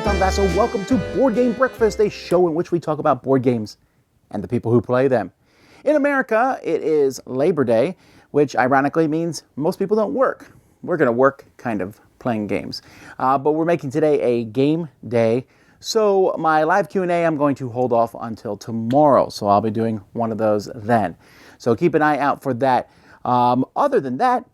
Tom Vasso. Welcome to Board Game Breakfast, a show in which we talk about board games and the people who play them. In America, it is Labor Day, which ironically means most people don't work. We're going to work kind of playing games. But we're making today a game day. So my live Q&A, I'm going to hold off until tomorrow. So I'll be doing one of those then. So keep an eye out for that. Other than that,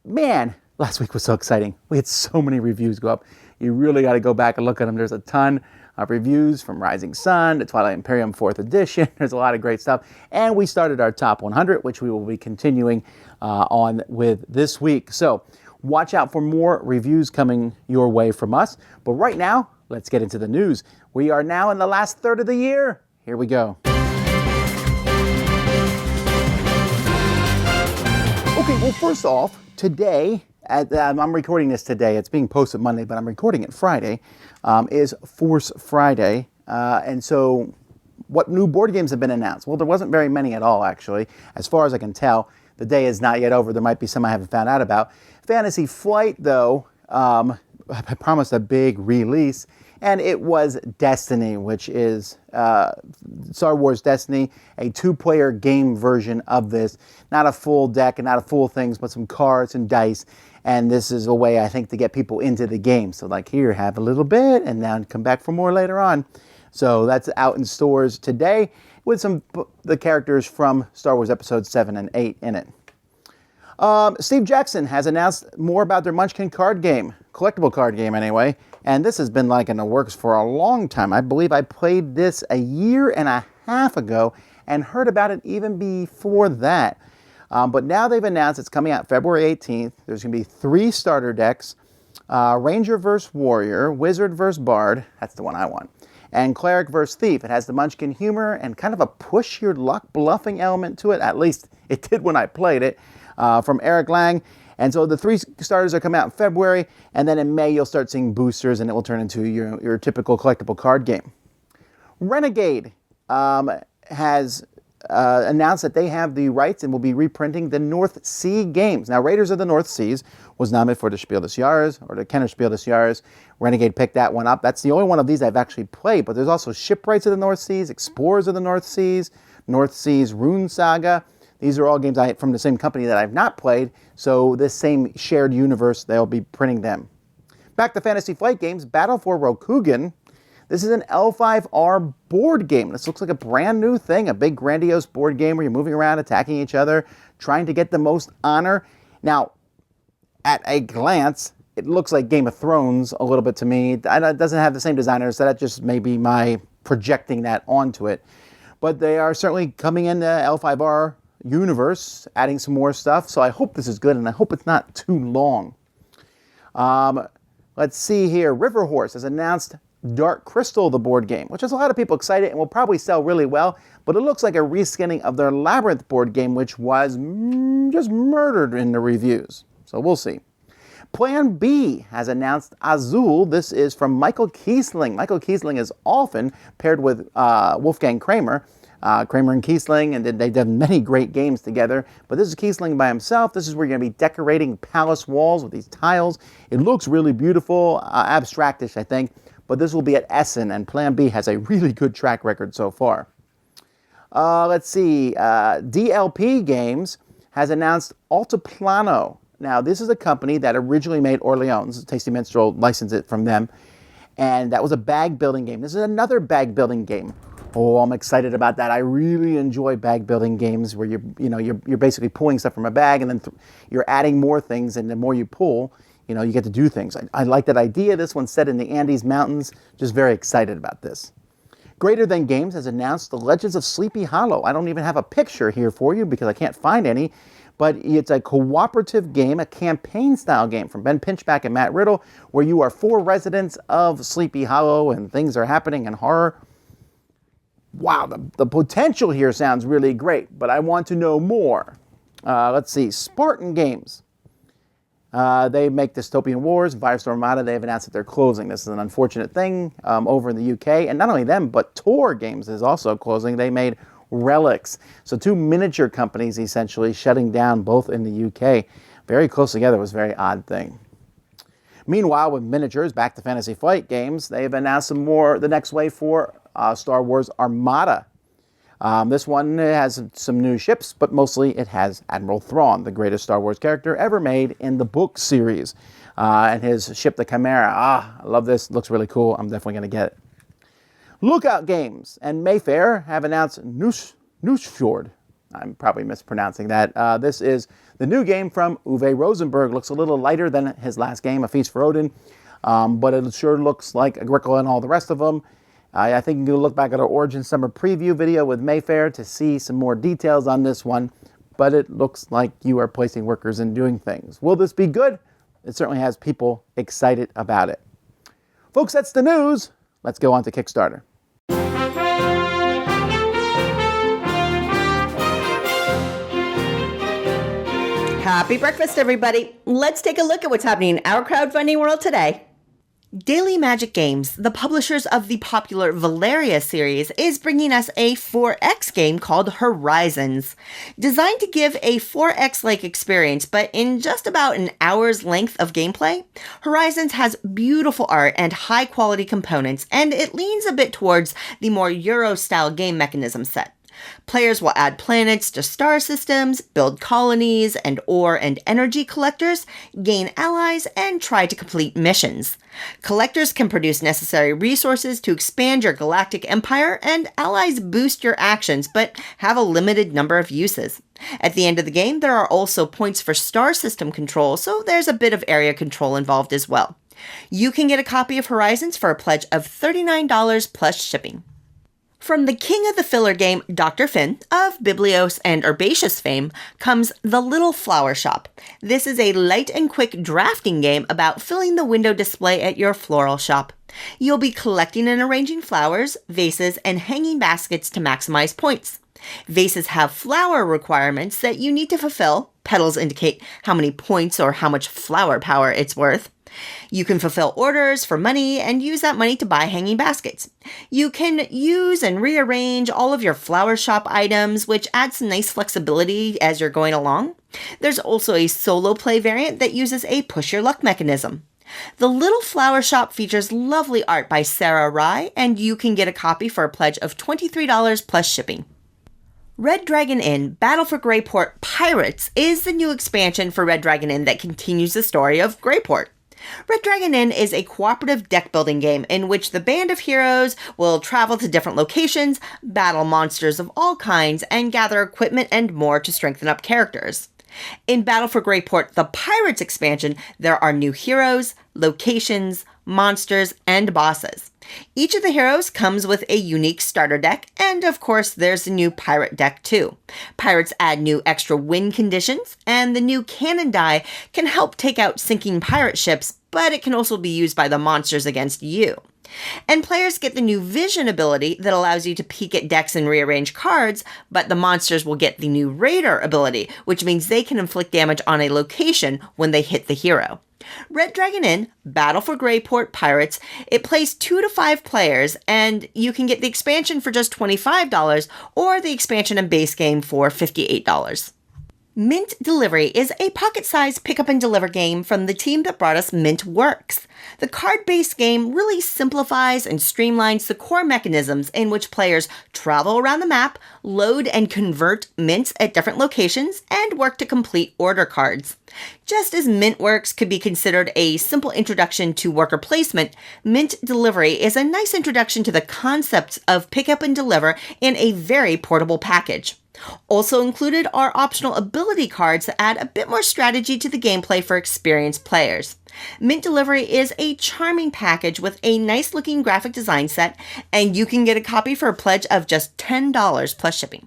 man, last week was so exciting. We had so many reviews go up. You really got to go back and look at them. There's a ton of reviews from Rising Sun to Twilight Imperium 4th edition. There's a lot of great stuff. And we started our top 100, which we will be continuing on with this week. So watch out for more reviews coming your way from us. But right now, let's get into the news. We are now in the last third of the year. Here we go. Okay, well, first off, today, I'm recording this today. It's being posted Monday, but I'm recording it Friday, is Force Friday. And so what new board games have been announced? Well, there wasn't very many at all, actually. As far as I can tell, the day is not yet over. There might be some I haven't found out about. Fantasy Flight, though, I promised a big release, and it was Destiny, which is Star Wars Destiny, a two-player game version of this. Not a full deck and not a full things, but some cards and dice. And this is a way, I think, to get people into the game. So like, here, have a little bit, and then come back for more later on. So that's out in stores today with some the characters from Star Wars Episodes 7 and 8 in it. Steve Jackson has announced more about their Munchkin card game, collectible card game anyway, and this has been like in the works for a long time. I believe I played this a year and a half ago and heard about it even before that. But now they've announced it's coming out February 18th. There's going to be 3 starter decks, Ranger vs. Warrior, Wizard vs. Bard, that's the one I want, and Cleric vs. Thief. It has the Munchkin humor and kind of a push your luck bluffing element to it. At least it did when I played it. From Eric Lang. And so the 3 starters are coming out in February, and then in May you'll start seeing boosters, and it will turn into your typical collectible card game. Renegade has announced that they have the rights and will be reprinting the North Sea games. Now, Raiders of the North Seas was nominated for the Spiel des Jahres, or the Kenner Spiel des Jahres. Renegade picked that one up. That's the only one of these I've actually played, but there's also Shipwrights of the North Seas, Explorers of the North Seas Rune Saga. These are all games from the same company that I've not played, so this same shared universe, they'll be printing them. Back to Fantasy Flight Games, Battle for Rokugan. This is an L5R board game. This looks like a brand new thing, a big grandiose board game where you're moving around, attacking each other, trying to get the most honor. Now, at a glance, it looks like Game of Thrones a little bit to me. It doesn't have the same designers, so that just may be my projecting that onto it. But they are certainly coming into L5R universe, adding some more stuff. So I hope this is good, and I hope it's not too long. Let's see here. River Horse has announced Dark Crystal, the board game, which has a lot of people excited and will probably sell really well, but it looks like a reskinning of their Labyrinth board game, which was just murdered in the reviews. So we'll see. Plan B has announced Azul. This is from Michael Kiesling. Michael Kiesling is often paired with Wolfgang Kramer. Kramer and Kiesling, and they've done many great games together. But this is Kiesling by himself. This is where you're going to be decorating palace walls with these tiles. It looks really beautiful, abstractish, I think. But this will be at Essen, and Plan B has a really good track record so far. Let's see. DLP Games has announced Altiplano. Now, this is a company that originally made Orleans. Tasty Minstrel licensed it from them. And that was a bag building game. This is another bag building game. Oh, I'm excited about that. I really enjoy bag building games where you're basically pulling stuff from a bag, and then you're adding more things, and the more you pull, you get to do things. I like that idea. This one's set in the Andes Mountains. Just very excited about this. Greater Than Games has announced The Legends of Sleepy Hollow. I don't even have a picture here for you because I can't find any, but it's a cooperative game, a campaign-style game from Ben Pinchback and Matt Riddle, where you are 4 residents of Sleepy Hollow and things are happening in horror. Wow, the potential here sounds really great, but I want to know more. Let's see, Spartan Games. They make Dystopian Wars, Firestorm Armada. They've announced that they're closing. This is an unfortunate thing over in the UK. And not only them, but Tor Games is also closing. They made Relics. So 2 miniature companies essentially shutting down both in the UK. Very close together. It was a very odd thing. Meanwhile, with miniatures, back to Fantasy Flight Games, they've announced some more, the next wave for Star Wars Armada. This one has some new ships, but mostly it has Admiral Thrawn, the greatest Star Wars character ever made in the book series. And his ship, the Chimera. I love this. Looks really cool. I'm definitely going to get it. Lookout Games and Mayfair have announced Nooshfjord. I'm probably mispronouncing that. This is the new game from Uwe Rosenberg. Looks a little lighter than his last game, A Feast for Odin, but it sure looks like Agricola and all the rest of them. I think you can look back at our Origin Summer preview video with Mayfair to see some more details on this one, but it looks like you are placing workers and doing things. Will this be good? It certainly has people excited about it. Folks, that's the news. Let's go on to Kickstarter. Happy breakfast, everybody. Let's take a look at what's happening in our crowdfunding world today. Daily Magic Games, the publishers of the popular Valeria series, is bringing us a 4X game called Horizons. Designed to give a 4X-like experience, but in just about an hour's length of gameplay, Horizons has beautiful art and high-quality components, and it leans a bit towards the more Euro-style game mechanism set. Players will add planets to star systems, build colonies and ore and energy collectors, gain allies, and try to complete missions. Collectors can produce necessary resources to expand your galactic empire, and allies boost your actions, but have a limited number of uses. At the end of the game, there are also points for star system control, so there's a bit of area control involved as well. You can get a copy of Horizons for a pledge of $39 plus shipping. From the king of the filler game, Dr. Finn, of Biblios and Herbaceous fame, comes The Little Flower Shop. This is a light and quick drafting game about filling the window display at your floral shop. You'll be collecting and arranging flowers, vases, and hanging baskets to maximize points. Vases have flower requirements that you need to fulfill. Petals indicate how many points or how much flower power it's worth. You can fulfill orders for money and use that money to buy hanging baskets. You can use and rearrange all of your flower shop items, which adds some nice flexibility as you're going along. There's also a solo play variant that uses a push your luck mechanism. The Little Flower Shop features lovely art by Sarah Rye, and you can get a copy for a pledge of $23 plus shipping. Red Dragon Inn Battle for Greyport Pirates is the new expansion for Red Dragon Inn that continues the story of Greyport. Red Dragon Inn is a cooperative deck-building game in which the band of heroes will travel to different locations, battle monsters of all kinds, and gather equipment and more to strengthen up characters. In Battle for Greyport, the Pirates expansion, there are new heroes, locations, monsters, and bosses. Each of the heroes comes with a unique starter deck, and of course there's a new pirate deck too. Pirates add new extra win conditions, and the new cannon die can help take out sinking pirate ships, but it can also be used by the monsters against you. And players get the new vision ability that allows you to peek at decks and rearrange cards, but the monsters will get the new Raider ability, which means they can inflict damage on a location when they hit the hero. Red Dragon Inn, Battle for Greyport Pirates, it plays 2 to 5 players, and you can get the expansion for just $25 or the expansion and base game for $58. Mint Delivery is a pocket-sized pick-up and deliver game from the team that brought us Mint Works. The card-based game really simplifies and streamlines the core mechanisms in which players travel around the map, load and convert mints at different locations, and work to complete order cards. Just as Mint Works could be considered a simple introduction to worker placement, Mint Delivery is a nice introduction to the concepts of pick-up and deliver in a very portable package. Also included are optional ability cards that add a bit more strategy to the gameplay for experienced players. Mint Delivery is a charming package with a nice looking graphic design set, and you can get a copy for a pledge of just $10 plus shipping.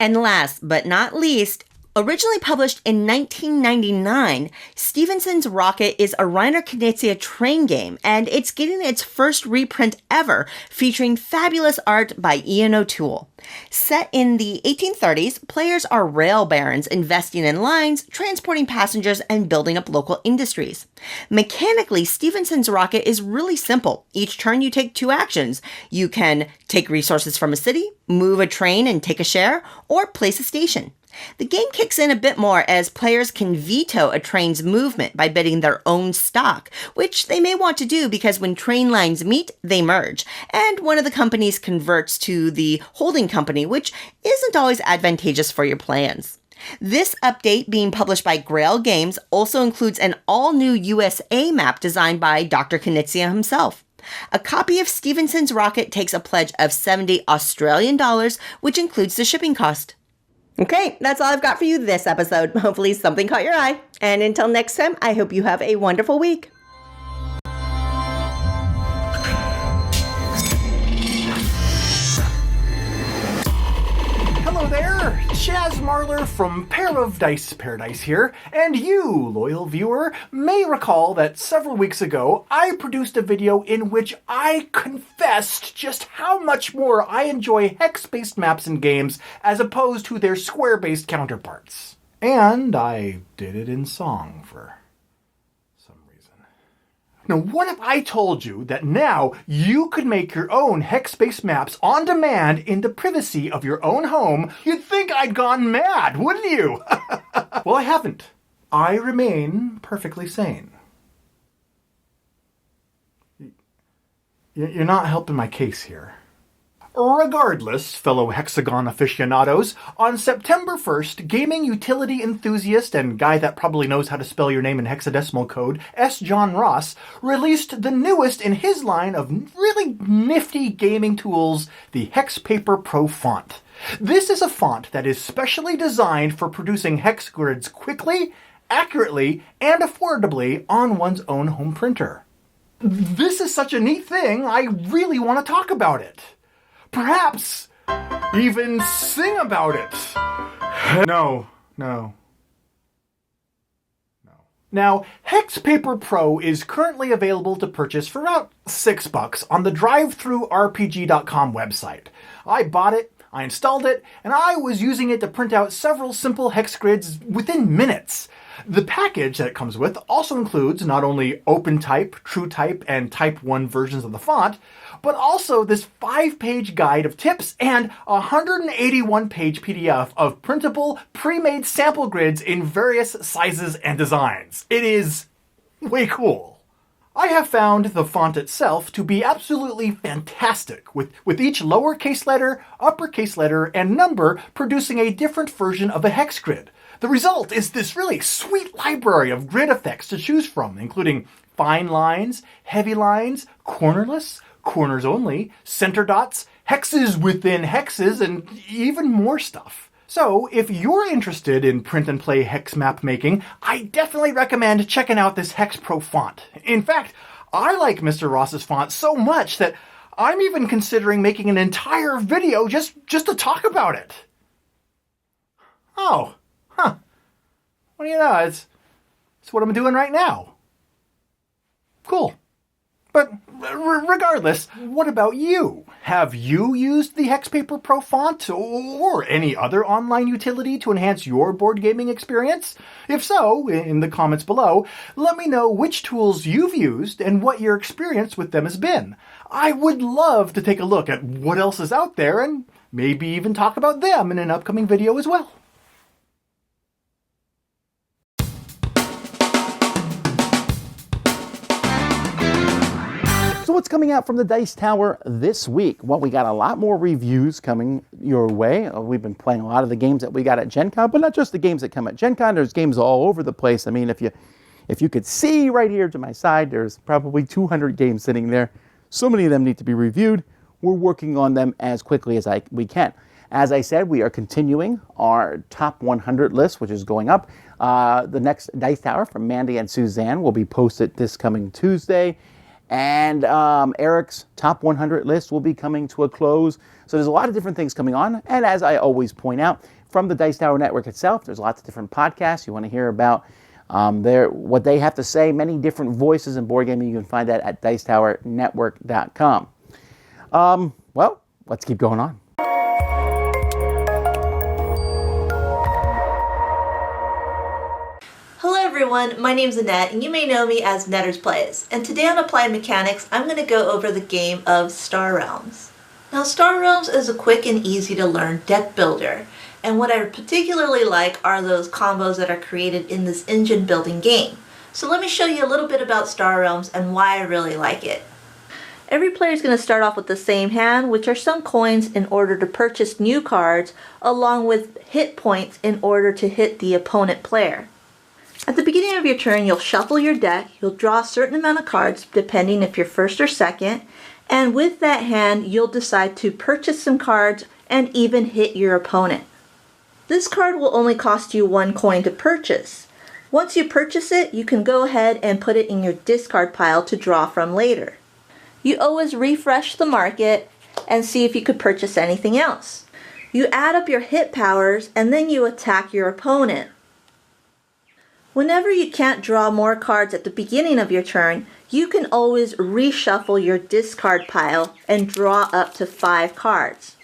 And last but not least, originally published in 1999, Stevenson's Rocket is a Reiner Knizia train game, and it's getting its first reprint ever, featuring fabulous art by Ian O'Toole. Set in the 1830s, players are rail barons investing in lines, transporting passengers, and building up local industries. Mechanically, Stevenson's Rocket is really simple. Each turn you take 2 actions. You can take resources from a city, move a train and take a share, or place a station. The game kicks in a bit more as players can veto a train's movement by bidding their own stock, which they may want to do because when train lines meet, they merge, and one of the companies converts to the holding company, which isn't always advantageous for your plans. This update, being published by Grail Games, also includes an all-new USA map designed by Dr. Knizia himself. A copy of Stevenson's Rocket takes a pledge of $70 Australian, which includes the shipping cost. Okay, that's all I've got for you this episode. Hopefully something caught your eye. And until next time, I hope you have a wonderful week. Hello there, Chaz Marler from Pair of Dice Paradise here, and you, loyal viewer, may recall that several weeks ago I produced a video in which I confessed just how much more I enjoy hex-based maps and games as opposed to their square-based counterparts. And I did it in song for some reason. Now, what if I told you that now you could make your own hex-based maps on demand in the privacy of your own home? You'd think I'd gone mad, wouldn't you? Well, I haven't. I remain perfectly sane. You're not helping my case here. Regardless, fellow Hexagon aficionados, on September 1st, gaming utility enthusiast and guy that probably knows how to spell your name in hexadecimal code, S. John Ross, released the newest in his line of really nifty gaming tools, the HexPaper Pro font. This is a font that is specially designed for producing hex grids quickly, accurately, and affordably on one's own home printer. This is such a neat thing, I really want to talk about it. Perhaps even sing about it. No. Now, HexPaper Pro is currently available to purchase for about $6 on the drivethrurpg.com website. I bought it, I installed it, and I was using it to print out several simple hex grids within minutes. The package that it comes with also includes not only OpenType, TrueType, and Type 1 versions of the font, but also this 5-page guide of tips and a 181-page PDF of printable, pre-made sample grids in various sizes and designs. It is way cool. I have found the font itself to be absolutely fantastic, with each lowercase letter, uppercase letter, and number producing a different version of a hex grid. The result is this really sweet library of grid effects to choose from, including fine lines, heavy lines, cornerless, corners only, center dots, hexes within hexes, and even more stuff. So, if you're interested in print and play hex map making, I definitely recommend checking out this Hex Pro font. In fact, I like Mr. Ross's font so much that I'm even considering making an entire video just to talk about it. Oh, huh. Well, you know, it's what I'm doing right now. Cool. But regardless, what about you? Have you used the HexPaper Pro font or any other online utility to enhance your board gaming experience? If so, in the comments below, let me know which tools you've used and what your experience with them has been. I would love to take a look at what else is out there and maybe even talk about them in an upcoming video as well. So what's coming out from the Dice Tower this week? Well, we got a lot more reviews coming your way. We've been playing a lot of the games that we got at Gen Con, but not just the games that come at Gen Con. There's games all over the place. I mean, if you could see right here to my side, there's probably 200 games sitting there. So many of them need to be reviewed. We're working on them as quickly as we can. As I said, we are continuing our top 100 list, which is going up. The next Dice Tower from Mandy and Suzanne will be posted this coming Tuesday. And Eric's top 100 list will be coming to a close. So there's a lot of different things coming on. And as I always point out, from the Dice Tower Network itself, there's lots of different podcasts. You want to hear about what they have to say, many different voices in board gaming. You can find that at dicetowernetwork.com. Well, let's keep going on. Hello everyone, my name's Annette, and you may know me as Netters Plays. And today on Applied Mechanics, I'm going to go over the game of Star Realms. Now, Star Realms is a quick and easy to learn deck builder. And what I particularly like are those combos that are created in this engine building game. So let me show you a little bit about Star Realms and why I really like it. Every player is going to start off with the same hand, which are some coins in order to purchase new cards, along with hit points in order to hit the opponent player. At the beginning of your turn, you'll shuffle your deck, you'll draw a certain amount of cards, depending if you're first or second, and with that hand, you'll decide to purchase some cards and even hit your opponent. This card will only cost you 1 coin to purchase. Once you purchase it, you can go ahead and put it in your discard pile to draw from later. You always refresh the market and see if you could purchase anything else. You add up your hit powers and then you attack your opponent. Whenever you can't draw more cards at the beginning of your turn, you can always reshuffle your discard pile and draw up to 5 cards.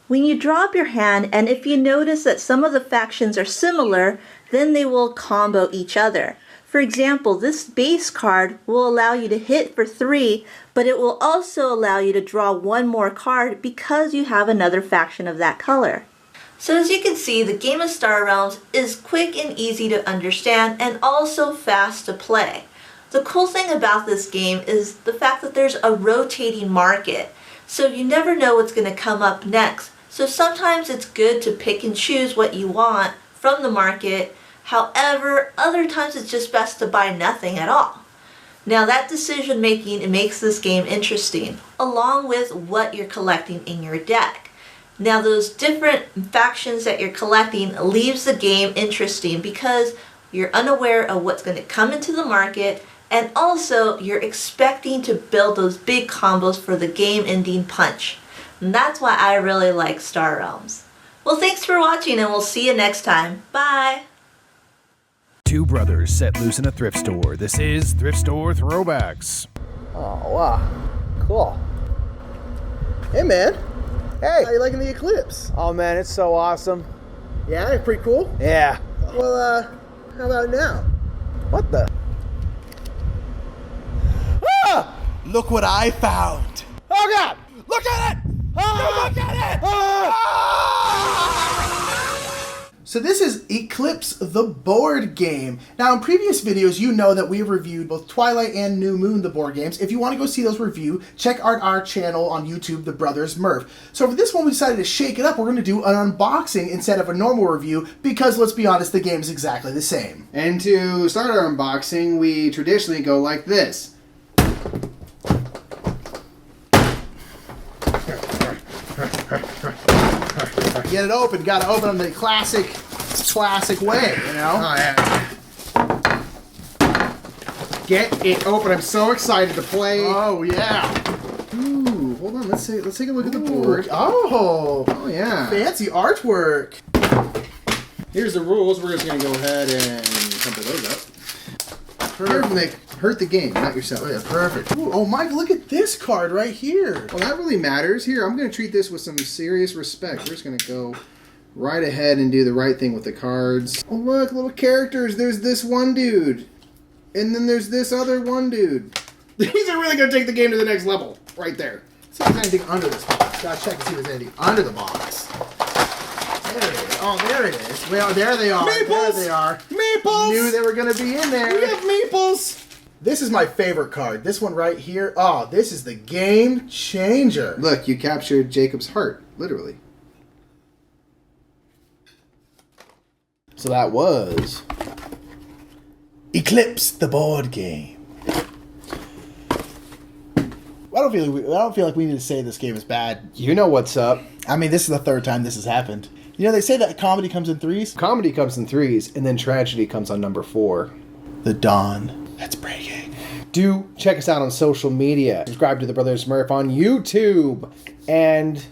When you draw up your hand, and if you notice that some of the factions are similar, then they will combo each other. For example, this base card will allow you to hit for 3, but it will also allow you to draw 1 more card because you have another faction of that color. So as you can see, the game of Star Realms is quick and easy to understand and also fast to play. The cool thing about this game is the fact that there's a rotating market, so you never know what's going to come up next. So sometimes it's good to pick and choose what you want from the market. However, other times it's just best to buy nothing at all. Now that decision making makes this game interesting, along with what you're collecting in your deck. Now those different factions that you're collecting leaves the game interesting because you're unaware of what's going to come into the market, and also you're expecting to build those big combos for the game ending punch. And that's why I really like Star Realms. Well, thanks for watching and we'll see you next time. Bye! 2 brothers set loose in a thrift store. This is Thrift Store Throwbacks. Oh, wow. Cool. Hey, man. Hey! How you liking the eclipse? Oh man, it's so awesome. Yeah, pretty cool. Yeah. Well, how about now? What the? Ah! Look what I found. Oh God! Look at it! Ah! Look at it! So this is Eclipse the board game. Now in previous videos you know that we have reviewed both Twilight and New Moon the board games. If you want to go see those review, check out our channel on YouTube, The Brothers Murph. So for this one we decided to shake it up. We're going to do an unboxing instead of a normal review because let's be honest, the game is exactly the same. And to start our unboxing, we traditionally go like this. Get it open, gotta open them the classic way, you know? Oh, yeah. Get it open. I'm so excited to play. Oh yeah. Ooh, hold on. Let's take a look at the board. Oh, Yeah. fancy artwork. Here's the rules. We're just gonna go ahead and crumple those up. Hurt the game, not yourself. Oh yeah, perfect. Ooh, oh Mike, look at this card right here. Well, that really matters. Here, I'm gonna treat this with some serious respect. We're just gonna go right ahead and do the right thing with the cards. Oh look, little characters. There's this one dude, and then there's this other one dude. These are really gonna take the game to the next level, right there. See if there's anything under this box. Gotta check and see if there's anything under the box. There it is. Oh, there it is. Well, there they are. Meeples! There they are. Meeples! Knew they were gonna be in there. We have meeples. This is my favorite card. This one right here. Oh, this is the game changer. Look, you captured Jacob's heart, literally. So that was Eclipse the board game. I don't feel like we need to say this game is bad. You know what's up. I mean, this is the 3rd time this has happened. You know, they say that comedy comes in 3s. Comedy comes in 3s, and then tragedy comes on number 4. The dawn that's breaking. Do check us out on social media. Subscribe to The Brothers Murph on YouTube. And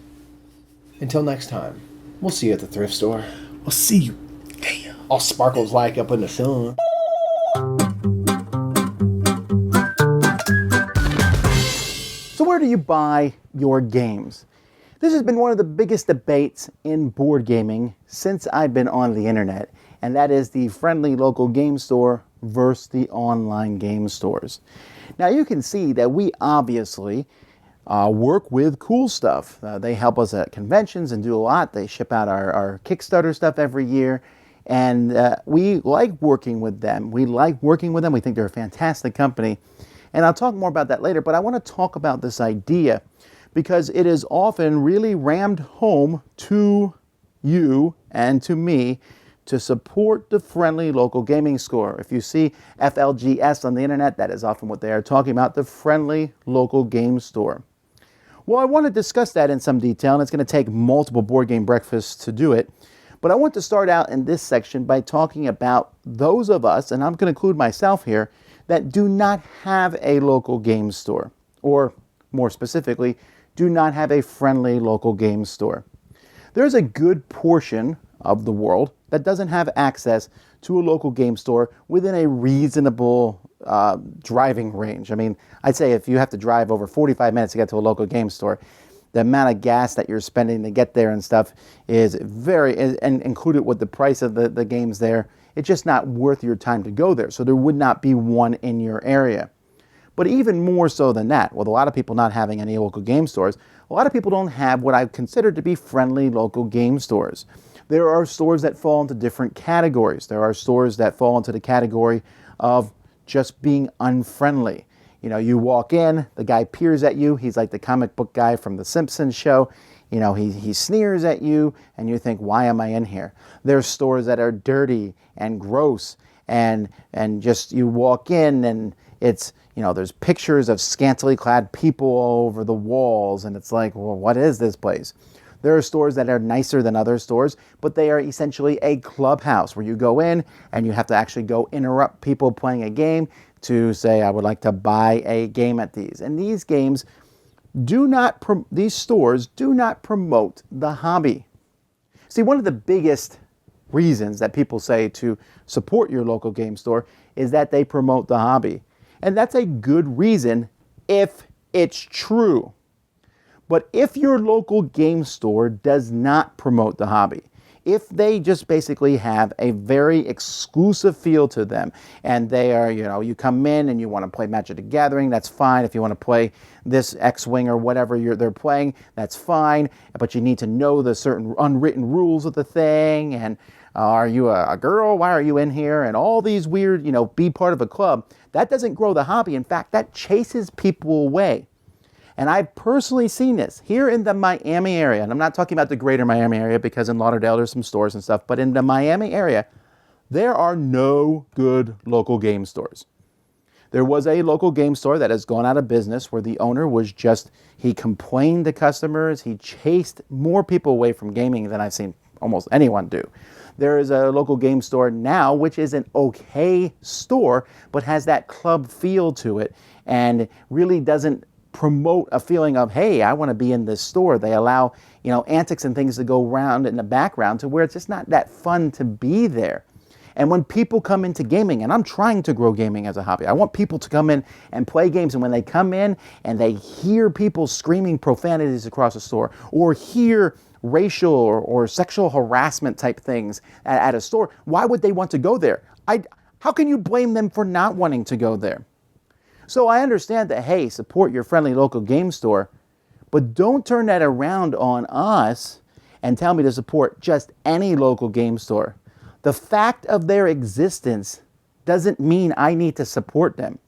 until next time, we'll see you at the thrift store. We'll see you there. All sparkles like up in the sun. So where do you buy your games? This has been one of the biggest debates in board gaming since I've been on the internet, and that is the friendly local game store versus the online game stores. Now you can see that we obviously work with cool stuff. They help us at conventions and do a lot. They ship out our Kickstarter stuff every year. And we like working with them. We think they're a fantastic company. And I'll talk more about that later, but I want to talk about this idea because it is often really rammed home to you and to me to support the friendly local gaming store. If you see FLGS on the internet, that is often what they are talking about, the friendly local game store. Well, I want to discuss that in some detail, and it's going to take multiple board game breakfasts to do it. But I want to start out in this section by talking about those of us, and I'm going to include myself here, that do not have a local game store, or more specifically, do not have a friendly local game store. There's a good portion of the world that doesn't have access to a local game store within a reasonable driving range. I mean, I'd say if you have to drive over 45 minutes to get to a local game store, the amount of gas that you're spending to get there and stuff is and included with the price of the games there, it's just not worth your time to go there. So there would not be one in your area. But even more so than that, with a lot of people not having any local game stores, a lot of people don't have what I consider to be friendly local game stores. There are stores that fall into different categories. There are stores that fall into the category of just being unfriendly. You know, you walk in, the guy peers at you. He's like the comic book guy from The Simpsons show. You know, he sneers at you, and you think, why am I in here? There's stores that are dirty and gross, and just you walk in, and it's, you know, there's pictures of scantily clad people all over the walls, and it's like, well, what is this place? There are stores that are nicer than other stores, but they are essentially a clubhouse where you go in and you have to actually go interrupt people playing a game to say, I would like to buy a game at these. And these games these stores do not promote the hobby. See, one of the biggest reasons that people say to support your local game store is that they promote the hobby. And that's a good reason if it's true. But if your local game store does not promote the hobby, if they just basically have a very exclusive feel to them, and they are, you know, you come in and you want to play Magic the Gathering, that's fine. If you want to play this X-Wing or whatever they're playing, that's fine. But you need to know the certain unwritten rules of the thing, and are you a girl? Why are you in here? And all these weird, you know, be part of a club. That doesn't grow the hobby. In fact, that chases people away. And I've personally seen this here in the Miami area. And I'm not talking about the greater Miami area because in Lauderdale there's some stores and stuff. But in the Miami area, there are no good local game stores. There was a local game store that has gone out of business where the owner was he complained to customers. He chased more people away from gaming than I've seen almost anyone do. There is a local game store now, which is an okay store, but has that club feel to it and really doesn't promote a feeling of, hey, I want to be in this store. They allow, you know, antics and things to go around in the background to where it's just not that fun to be there. And when people come into gaming, and I'm trying to grow gaming as a hobby, I want people to come in and play games, and when they come in and they hear people screaming profanities across the store, or hear racial or sexual harassment type things at a store, why would they want to go there? How can you blame them for not wanting to go there? So I understand that, hey, support your friendly local game store, but don't turn that around on us and tell me to support just any local game store. The fact of their existence doesn't mean I need to support them.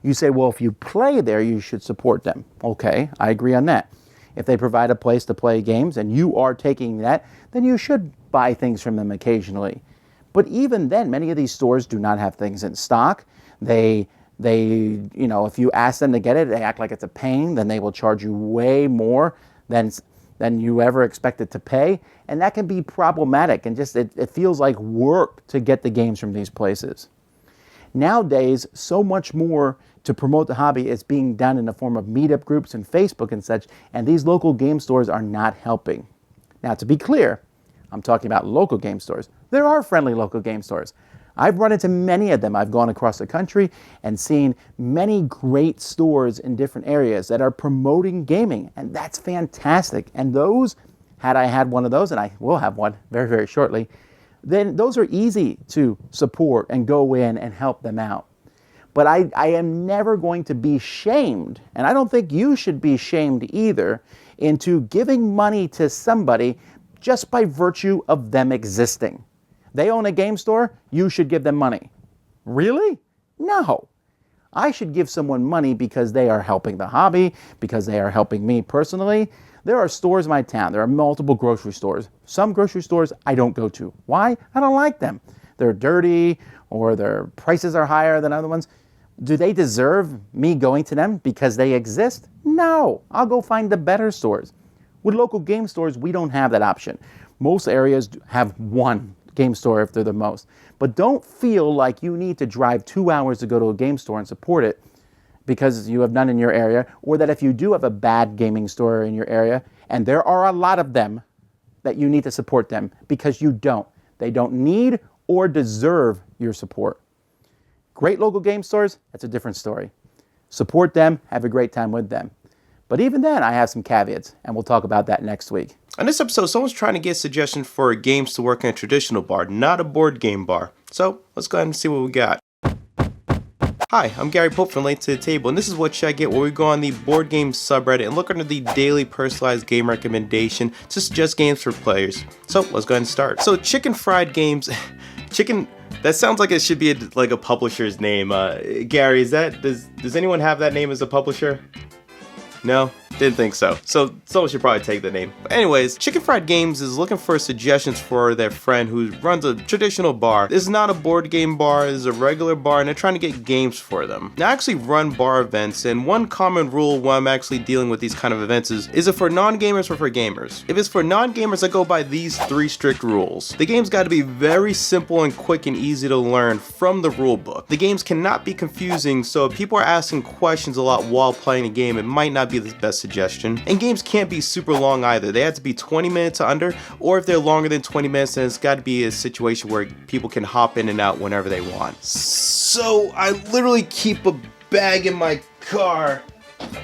You say, well, if you play there, you should support them. Okay, I agree on that. If they provide a place to play games and you are taking that, then you should buy things from them occasionally. But even then, many of these stores do not have things in stock. They, you know, if you ask them to get it, they act like it's a pain, then they will charge you way more than you ever expected to pay. And that can be problematic, and just it feels like work to get the games from these places. Nowadays, so much more to promote the hobby is being done in the form of meetup groups and Facebook and such, and these local game stores are not helping. Now, to be clear, I'm talking about local game stores. There are friendly local game stores. I've run into many of them. I've gone across the country and seen many great stores in different areas that are promoting gaming, and that's fantastic. And those, had I had one of those, and I will have one very, very shortly, then those are easy to support and go in and help them out. But I am never going to be shamed, and I don't think you should be shamed either, into giving money to somebody just by virtue of them existing. They own a game store, you should give them money. Really? No. I should give someone money because they are helping the hobby, because they are helping me personally. There are stores in my town. There are multiple grocery stores. Some grocery stores I don't go to. Why? I don't like them. They're dirty, or their prices are higher than other ones. Do they deserve me going to them because they exist? No. I'll go find the better stores. With local game stores, we don't have that option. Most areas have one game store if they're the most. But don't feel like you need to drive 2 hours to go to a game store and support it because you have none in your area, or that if you do have a bad gaming store in your area, and there are a lot of them, that you need to support them, because you don't. They don't need or deserve your support. Great local game stores, that's a different story. Support them, have a great time with them. But even then, I have some caveats, and we'll talk about that next week. On this episode, someone's trying to get suggestions for games to work in a traditional bar, not a board game bar. So, let's go ahead and see what we got. Hi, I'm Gary Pope from Late to the Table, and this is What Should I Get, where we go on the board game subreddit and look under the daily personalized game recommendation to suggest games for players. So, let's go ahead and start. So, Chicken Fried Games... That sounds like it should be like a publisher's name. Gary, does anyone have that name as a publisher? No? Didn't think so. So someone should probably take the name. But anyways, Chicken Fried Games is looking for suggestions for their friend who runs a traditional bar. This is not a board game bar, this is a regular bar, and they're trying to get games for them. Now I actually run bar events, and one common rule when I'm actually dealing with these kind of events is it for non-gamers or for gamers? If it's for non-gamers, I go by these 3 strict rules. The game's got to be very simple and quick and easy to learn from the rule book. The games cannot be confusing, so if people are asking questions a lot while playing a game, it might not be the best suggestion. And games can't be super long either. They have to be 20 minutes or under, or if they're longer than 20 minutes, then it's got to be a situation where people can hop in and out whenever they want. So I literally keep a bag in my car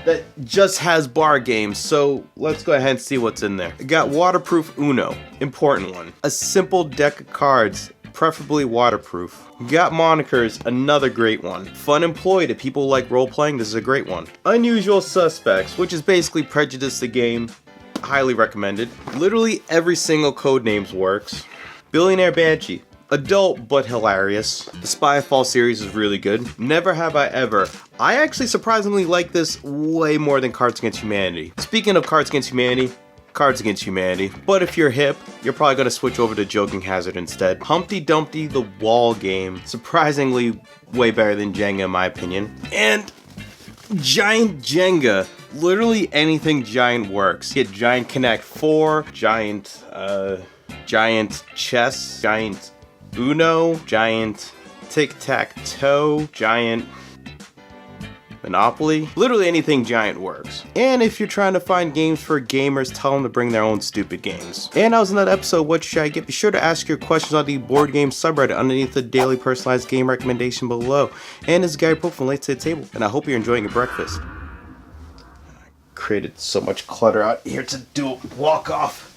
that just has bar games, so let's go ahead and see what's in there. I got waterproof Uno, important one. A simple deck of cards, preferably waterproof. Got monikers, another great one. Fun Employee, to people who like role-playing, this is a great one. Unusual Suspects, which is basically Prejudice the game, highly recommended. Literally every single Codenames works. Billionaire Banshee, adult but hilarious. The Spyfall series is really good. Never Have I Ever. I actually surprisingly like this way more than Cards Against Humanity. Speaking of Cards Against Humanity, Cards Against Humanity. But if you're hip, you're probably going to switch over to Joking Hazard instead. Humpty Dumpty the Wall Game. Surprisingly way better than Jenga in my opinion. And Giant Jenga. Literally anything giant works. Get Giant Connect 4, Giant Chess, Giant Uno, Giant Tic-Tac-Toe, Giant Monopoly. Literally anything giant works. And if you're trying to find games for gamers, tell them to bring their own stupid games. And that was another episode of What Should I Get? Be sure to ask your questions on the board game subreddit underneath the daily personalized game recommendation below. And this is Gary Pope from Late to the Table, and I hope you're enjoying your breakfast. I created so much clutter out here to do a walk off.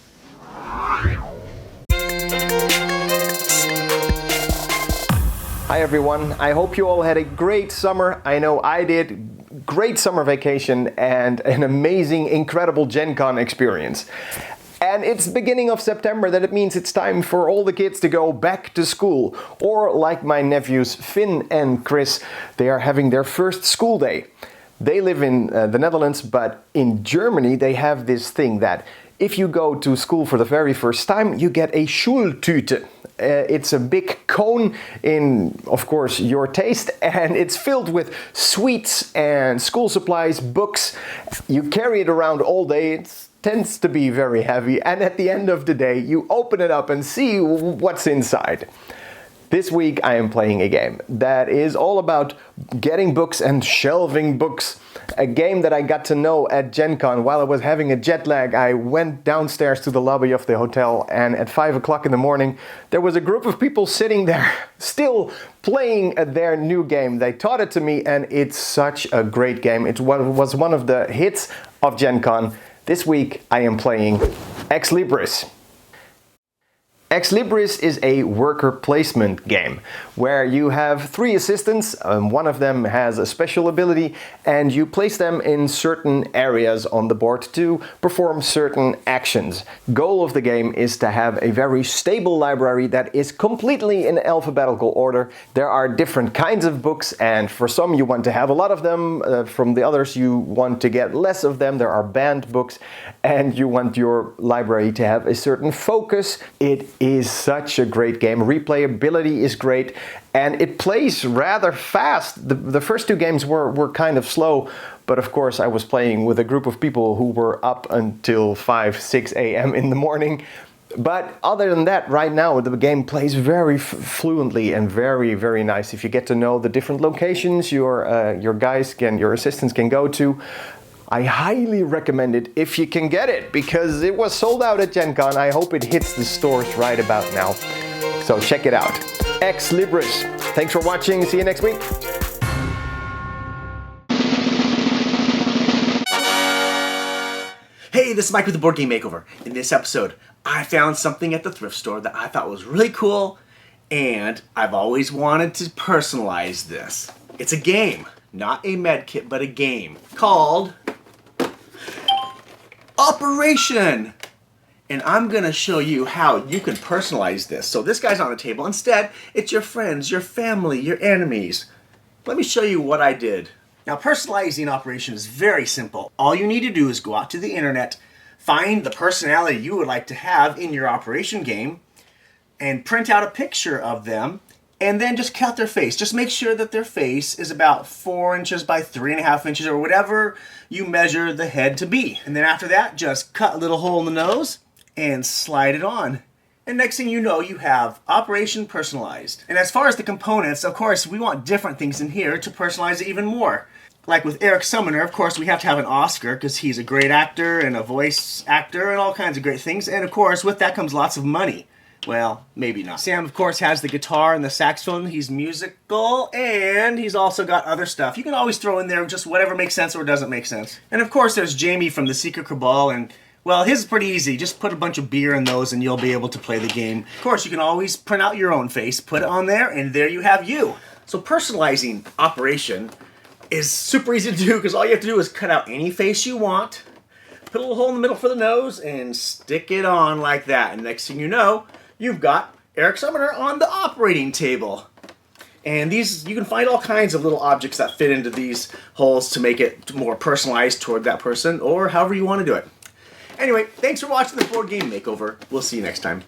Hi everyone, I hope you all had a great summer. I know I did. Great summer vacation and an amazing, incredible Gen Con experience. And it's beginning of September, that it means it's time for all the kids to go back to school. Or like my nephews Finn and Chris, they are having their first school day. They live in the Netherlands, but in Germany they have this thing that if you go to school for the very first time, you get a Schultüte. It's a big cone in, of course, your taste, and it's filled with sweets and school supplies, books. You carry it around all day. It tends to be very heavy, and at the end of the day, you open it up and see what's inside. This week I am playing a game that is all about getting books and shelving books. A game that I got to know at Gen Con while I was having a jet lag. I went downstairs to the lobby of the hotel, and at 5 o'clock in the morning there was a group of people sitting there still playing their new game. They taught it to me, and it's such a great game. It was one of the hits of Gen Con. This week I am playing Ex Libris. Ex Libris is a worker placement game where you have 3 assistants, one of them has a special ability, and you place them in certain areas on the board to perform certain actions. Goal of the game is to have a very stable library that is completely in alphabetical order. There are different kinds of books, and for some you want to have a lot of them, from the others you want to get less of them. There are banned books, and you want your library to have a certain focus. It is such a great game. Replayability is great, and it plays rather fast. The first 2 games were kind of slow, but of course I was playing with a group of people who were up until 5, 6 a.m. in the morning. But other than that, right now the game plays very fluently and very, very nice. If you get to know the different locations your assistants can go to, I highly recommend it if you can get it, because it was sold out at Gen Con. I hope it hits the stores right about now. So check it out. Ex Libris. Thanks for watching. See you next week. Hey, this is Mike with the Board Game Makeover. In this episode, I found something at the thrift store that I thought was really cool, and I've always wanted to personalize this. It's a game, not a med kit, but a game called Operation. And I'm gonna show you how you can personalize this. So this guy's on the table. Instead, it's your friends, your family, your enemies. Let me show you what I did. Now, personalizing Operation is very simple. All you need to do is go out to the internet, find the personality you would like to have in your Operation game, and print out a picture of them, and then just cut their face. Just make sure that their face is about 4 inches by 3.5 inches, or whatever you measure the head to be. And then after that, just cut a little hole in the nose and slide it on. And next thing you know, you have Operation personalized. And as far as the components, of course, we want different things in here to personalize it even more. Like with Eric Summoner, of course, we have to have an Oscar because he's a great actor and a voice actor and all kinds of great things. And of course, with that comes lots of money. Well, maybe not. Sam, of course, has the guitar and the saxophone. He's musical, and he's also got other stuff. You can always throw in there just whatever makes sense or doesn't make sense. And of course, there's Jamie from the Secret Cabal, and well, his is pretty easy. Just put a bunch of beer in those and you'll be able to play the game. Of course, you can always print out your own face, put it on there, and there you have you. So personalizing Operation is super easy to do because all you have to do is cut out any face you want, put a little hole in the middle for the nose, and stick it on like that. And next thing you know, you've got Eric Summoner on the operating table. And these, you can find all kinds of little objects that fit into these holes to make it more personalized toward that person, or however you want to do it. Anyway, thanks for watching the Board Game Makeover. We'll see you next time.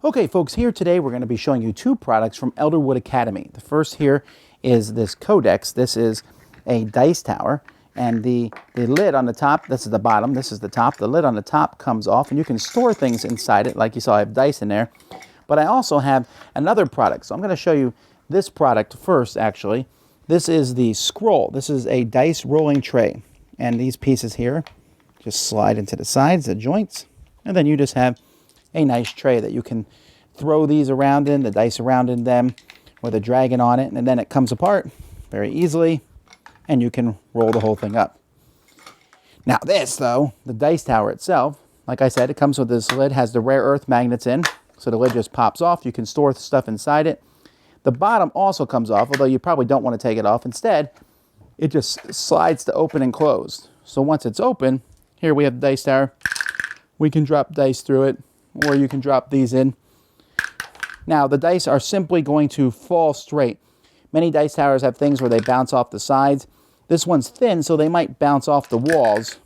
Okay, folks, here today we're going to be showing you 2 products from Elderwood Academy. The first here is this codex. This is a dice tower, and the lid on the top, this is the bottom, this is the top. The lid on the top comes off, and you can store things inside it. Like you saw, I have dice in there. But I also have another product, so I'm going to show you this product first, actually. This is the scroll. This is a dice rolling tray, and these pieces here just slide into the sides, the joints, and then you just have a nice tray that you can throw these around in, the dice around in them, with a dragon on it, and then it comes apart very easily, and you can roll the whole thing up. Now this, though, the dice tower itself, like I said, it comes with this lid, has the rare earth magnets in, so the lid just pops off. You can store stuff inside it. The bottom also comes off, although you probably don't want to take it off. Instead, it just slides to open and close. So once it's open, here we have the dice tower. We can drop dice through it, or you can drop these in. Now, the dice are simply going to fall straight. Many dice towers have things where they bounce off the sides. This one's thin, so they might bounce off the walls,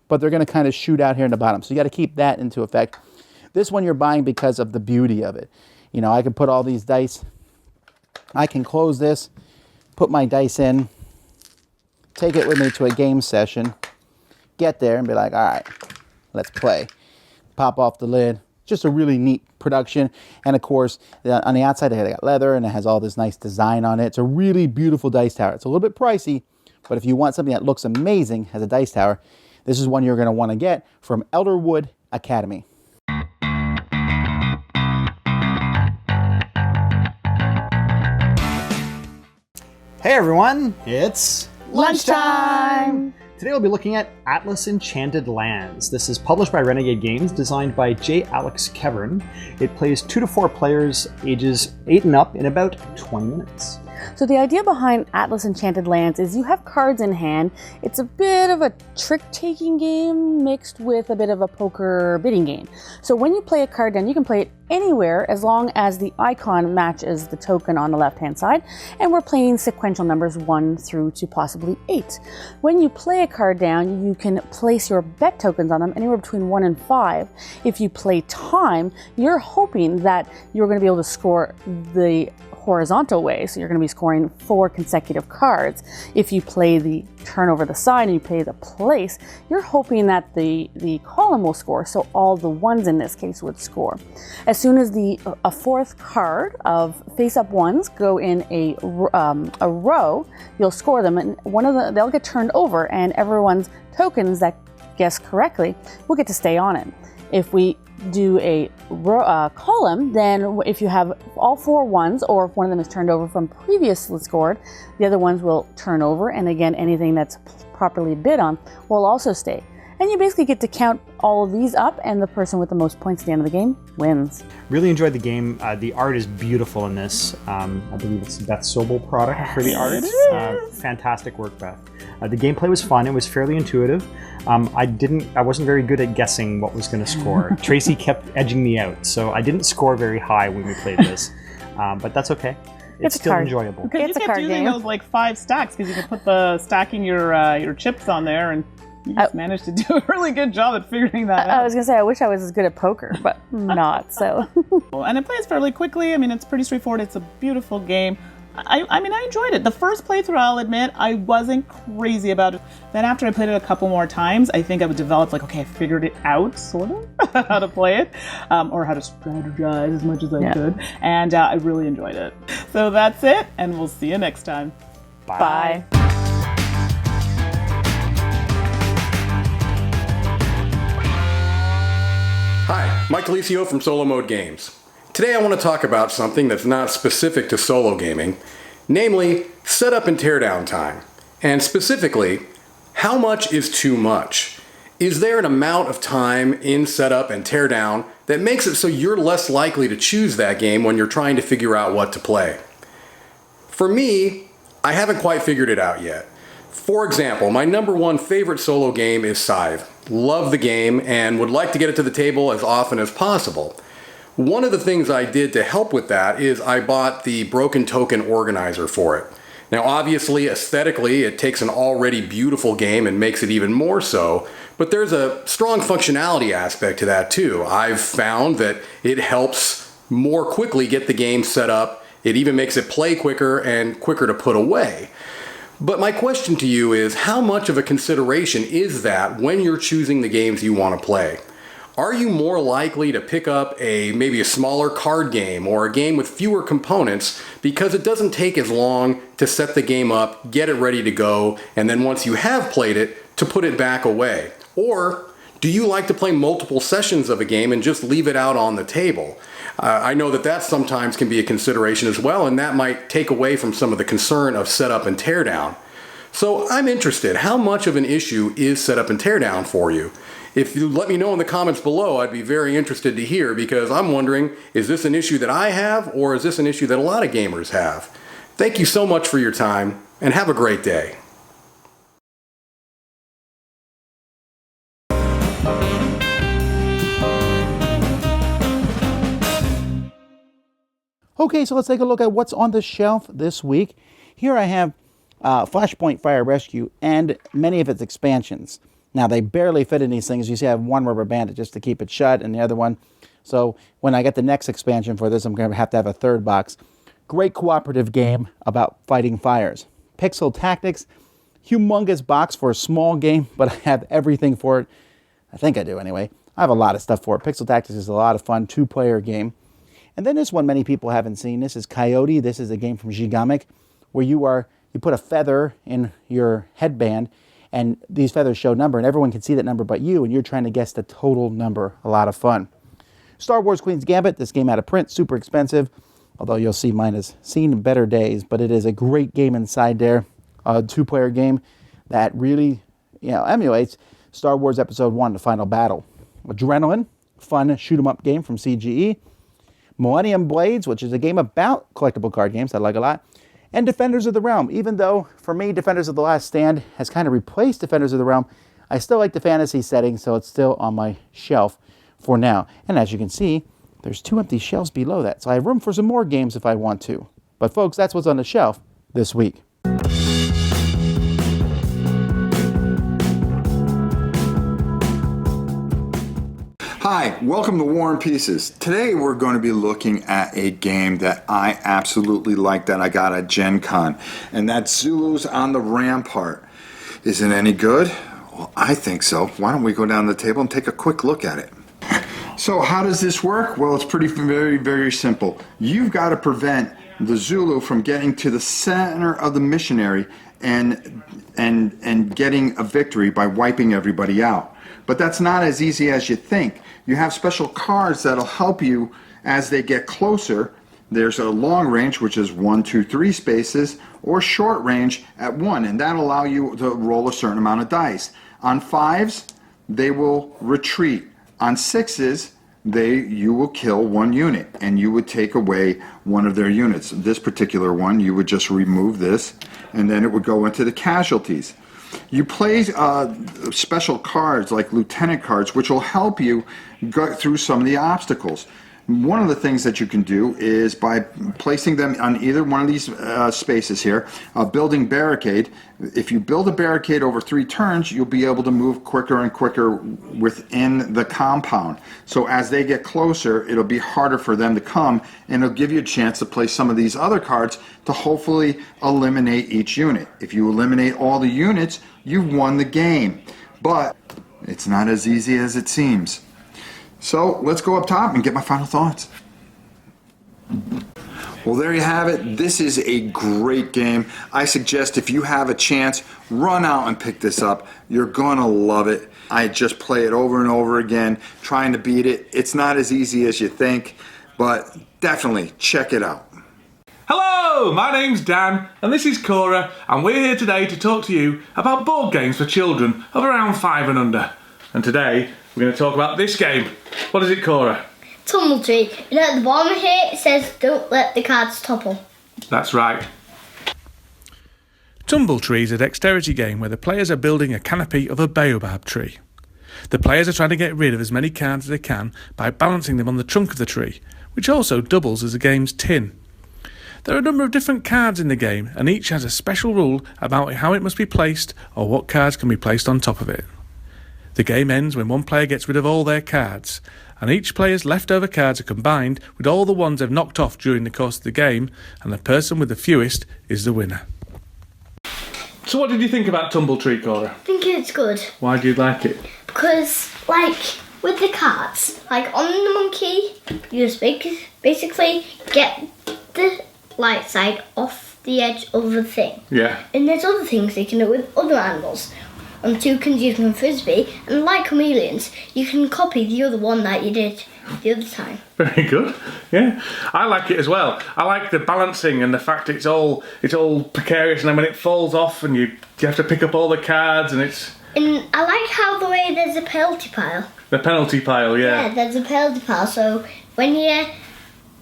but they're going to kind of shoot out here in the bottom. So you got to keep that into effect. This one you're buying because of the beauty of it. You know, I can put all these dice. I can close this, put my dice in, take it with me to a game session, get there and be like, all right, let's play. Pop off the lid. Just a really neat production. And of course, on the outside, they got leather and it has all this nice design on it. It's a really beautiful dice tower. It's a little bit pricey, but if you want something that looks amazing as a dice tower, this is one you're going to want to get from Elderwood Academy. Hey everyone, it's Lunchtime! Today we'll be looking at Atlas Enchanted Lands. This is published by Renegade Games, designed by J. Alex Kevern. It plays 2 to 4 players, ages 8 and up, in about 20 minutes. So the idea behind Atlas Enchanted Lands is you have cards in hand. It's a bit of a trick-taking game mixed with a bit of a poker bidding game. So when you play a card down, you can play it anywhere as long as the icon matches the token on the left-hand side. And we're playing sequential numbers 1 through to possibly 8. When you play a card down, you can place your bet tokens on them anywhere between 1 and 5. If you play time, you're hoping that you're going to be able to score the horizontal way, so you're going to be scoring 4 consecutive cards. If you play the turn over the side and you play the place, you're hoping that the column will score, so all the ones in this case would score. As soon as a fourth card of face-up ones go in a row, you'll score them, and they'll get turned over, and everyone's tokens that guess correctly will get to stay on it. If we do a column, then if you have all 4 ones, or if one of them is turned over from previously scored, the other ones will turn over, and again, anything that's properly bid on will also stay. And you basically get to count all of these up, and the person with the most points at the end of the game wins. Really enjoyed the game. The art is beautiful in this. I believe it's Beth Sobel product for the art. Fantastic work, Beth. The gameplay was fun. It was fairly intuitive. I wasn't very good at guessing what was going to score. Tracy kept edging me out, so I didn't score very high when we played this. But that's okay. It's still enjoyable. Because you kept using those like 5 stacks, because you can stacking your chips on there, and you just managed to do a really good job at figuring that out. I was going to say, I wish I was as good at poker, but not, so. And it plays fairly quickly. I mean, it's pretty straightforward. It's a beautiful game. I mean, I enjoyed it. The first playthrough, I'll admit, I wasn't crazy about it. Then after I played it a couple more times, I think I would develop, like, okay, I figured it out, sort of, how to play it, or how to strategize as much as I could. And I really enjoyed it. So that's it, and we'll see you next time. Bye. Hi, Mike Delisio from Solomode Games. Today I want to talk about something that's not specific to solo gaming, namely setup and teardown time. And specifically, how much is too much? Is there an amount of time in setup and teardown that makes it so you're less likely to choose that game when you're trying to figure out what to play? For me, I haven't quite figured it out yet. For example, my number 1 favorite solo game is Scythe. Love the game and would like to get it to the table as often as possible. One of the things I did to help with that is I bought the Broken Token Organizer for it. Now obviously, aesthetically, it takes an already beautiful game and makes it even more so, but there's a strong functionality aspect to that too. I've found that it helps more quickly get the game set up. It even makes it play quicker and quicker to put away. But my question to you is, how much of a consideration is that when you're choosing the games you want to play? Are you more likely to pick up maybe a smaller card game or a game with fewer components because it doesn't take as long to set the game up, get it ready to go, and then once you have played it, to put it back away? Or do you like to play multiple sessions of a game and just leave it out on the table? I know that sometimes can be a consideration as well, and that might take away from some of the concern of setup and teardown. So I'm interested, how much of an issue is setup and teardown for you? If you let me know in the comments below, I'd be very interested to hear, because I'm wondering, is this an issue that I have, or is this an issue that a lot of gamers have? Thank you so much for your time, and have a great day. Okay, so let's take a look at what's on the shelf this week. Here I have Flashpoint Fire Rescue and many of its expansions. Now, they barely fit in these things. You see I have one rubber banded just to keep it shut, and the other one. So when I get the next expansion for this, I'm going to have a third box. Great cooperative game about fighting fires. Pixel Tactics, humongous box for a small game, but I have everything for it. I think I do anyway. I have a lot of stuff for it. Pixel Tactics is a lot of fun, 2-player game. And then this one many people haven't seen. This is Coyote. This is a game from Gigamic where you put a feather in your headband, and these feathers show number, and everyone can see that number but you, and you're trying to guess the total number. A lot of fun. Star Wars Queen's Gambit. This game out of print, super expensive, although you'll see mine has seen better days, but it is a great game inside there. A 2-player game that really emulates Star Wars Episode 1, The Final Battle. Adrenaline, fun shoot-'em-up game from CGE. Millennium Blades, which is a game about collectible card games I like a lot. And Defenders of the Realm. Even though, for me, Defenders of the Last Stand has kind of replaced Defenders of the Realm, I still like the fantasy setting, so it's still on my shelf for now. And as you can see, there's 2 empty shelves below that, so I have room for some more games if I want to. But folks, that's what's on the shelf this week. Hi, welcome to War and Pieces. Today we're going to be looking at a game that I absolutely like that I got at Gen Con, and that's Zulus on the Rampart. Is it any good? Well, I think so. Why don't we go down to the table and take a quick look at it? So how does this work? Well, it's very, very simple. You've got to prevent the Zulu from getting to the center of the missionary and getting a victory by wiping everybody out. But that's not as easy as you think. You have special cards that'll help you as they get closer. There's a long range, which is 1, 2, 3 spaces, or short range at 1, and that'll allow you to roll a certain amount of dice. On 5s, they will retreat. On 6s, you will kill 1 unit, and you would take away one of their units. This particular one, you would just remove this, and then it would go into the casualties. You play special cards like lieutenant cards, which will help you go through some of the obstacles. One of the things that you can do is by placing them on either one of these spaces here, building barricade. If you build a barricade over 3 turns, you'll be able to move quicker and quicker within the compound. So as they get closer, it'll be harder for them to come, and it'll give you a chance to play some of these other cards to hopefully eliminate each unit. If you eliminate all the units, you've won the game. But it's not as easy as it seems. So let's go up top and get my final thoughts. Well, there you have it. This is a great game. I suggest if you have a chance, run out and pick this up. You're gonna love it. I just play it over and over again, trying to beat it. It's not as easy as you think, but definitely check it out. Hello, my name's Dan, and this is Cora, and we're here today to talk to you about board games for children of around 5 and under. And today, we're going to talk about this game. What is it, Cora? Tumble Tree. And at the bottom here, it says, don't let the cards topple. That's right. Tumble Tree is a dexterity game where the players are building a canopy of a baobab tree. The players are trying to get rid of as many cards as they can by balancing them on the trunk of the tree, which also doubles as the game's tin. There are a number of different cards in the game, and each has a special rule about how it must be placed or what cards can be placed on top of it. The game ends when one player gets rid of all their cards, and each player's leftover cards are combined with all the ones they've knocked off during the course of the game, and the person with the fewest is the winner. So what did you think about Tumble Tree, Cora? I think it's good. Why do you like it? Because, with the cards, on the monkey, you just basically get the light side off the edge of the thing. Yeah. And there's other things you can do with other animals. On toucans you can frisbee, and like chameleons, you can copy the other one that you did the other time. Very good. Yeah, I like it as well. I like the balancing and the fact it's all precarious, and then when it falls off, and you have to pick up all the cards, and it's. And I like how the way there's a penalty pile. The penalty pile, yeah. Yeah, there's a penalty pile, so when you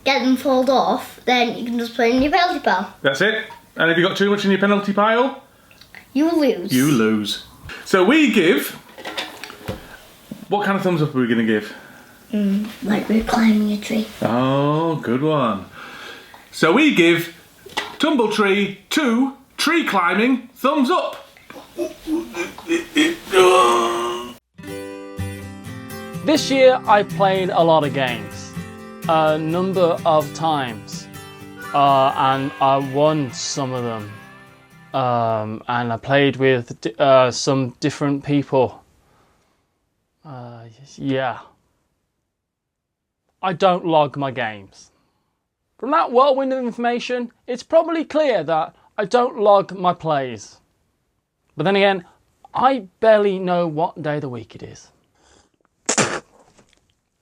get them fold off, then you can just put in your penalty pile. That's it. And if you got too much in your penalty pile, you lose. You lose. So we give. What kind of thumbs up are we going to give? Like we're climbing a tree. Oh, good one. So we give Tumble Tree 2 tree climbing thumbs up. This year I played a lot of games, a number of times, and I won some of them. And I played with some different people. Yeah. I don't log my games. From that whirlwind of information, it's probably clear that I don't log my plays. But then again, I barely know what day of the week it is.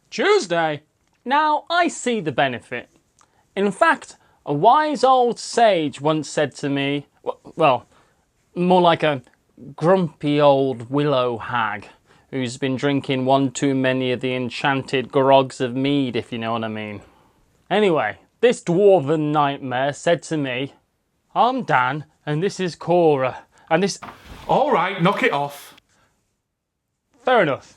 Tuesday? Now I see the benefit. In fact, a wise old sage once said to me, well, more like a grumpy old willow hag who's been drinking one too many of the enchanted grogs of mead, if you know what I mean. Anyway, this dwarven nightmare said to me, "I'm Dan, and this is Cora, and this..." All right, knock it off. Fair enough.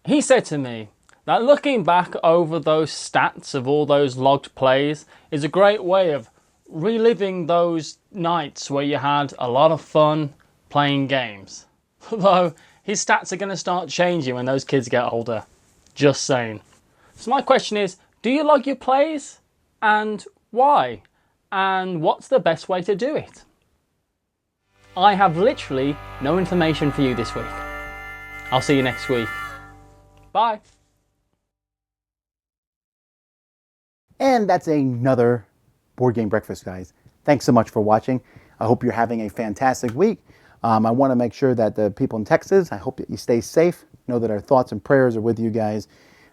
He said to me that looking back over those stats of all those logged plays is a great way of reliving those nights where you had a lot of fun playing games. Though his stats are going to start changing when those kids get older. Just saying. So my question is, do you log your plays? And why? And what's the best way to do it? I have literally no information for you this week. I'll see you next week. Bye. And that's another Board Game Breakfast, guys. Thanks so much for watching. I hope you're having a fantastic week. I want to make sure that the people in Texas, I hope that you stay safe. Know that our thoughts and prayers are with you guys.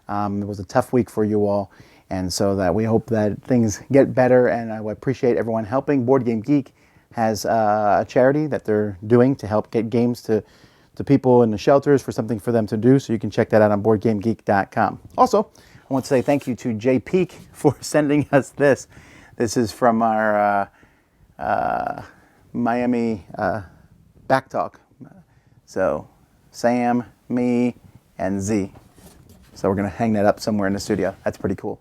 It was a tough week for you all. And so that we hope that things get better, and I appreciate everyone helping. Board Game Geek has a charity that they're doing to help get games to people in the shelters for something for them to do. So you can check that out on BoardGameGeek.com. Also, I want to say thank you to Jay Peak for sending us this. This is from our Miami Back Talk. So Sam, me, and Z. So we're going to hang that up somewhere in the studio. That's pretty cool.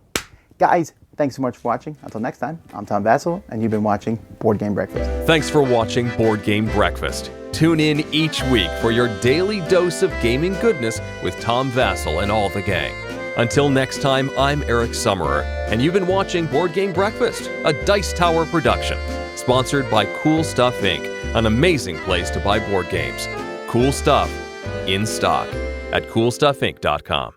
Guys, thanks so much for watching. Until next time, I'm Tom Vassell, and you've been watching Board Game Breakfast. Thanks for watching Board Game Breakfast. Tune in each week for your daily dose of gaming goodness with Tom Vassell and all the gang. Until next time, I'm Eric Summerer, and you've been watching Board Game Breakfast, a Dice Tower production, sponsored by Cool Stuff Inc., an amazing place to buy board games. Cool stuff in stock at CoolStuffInc.com.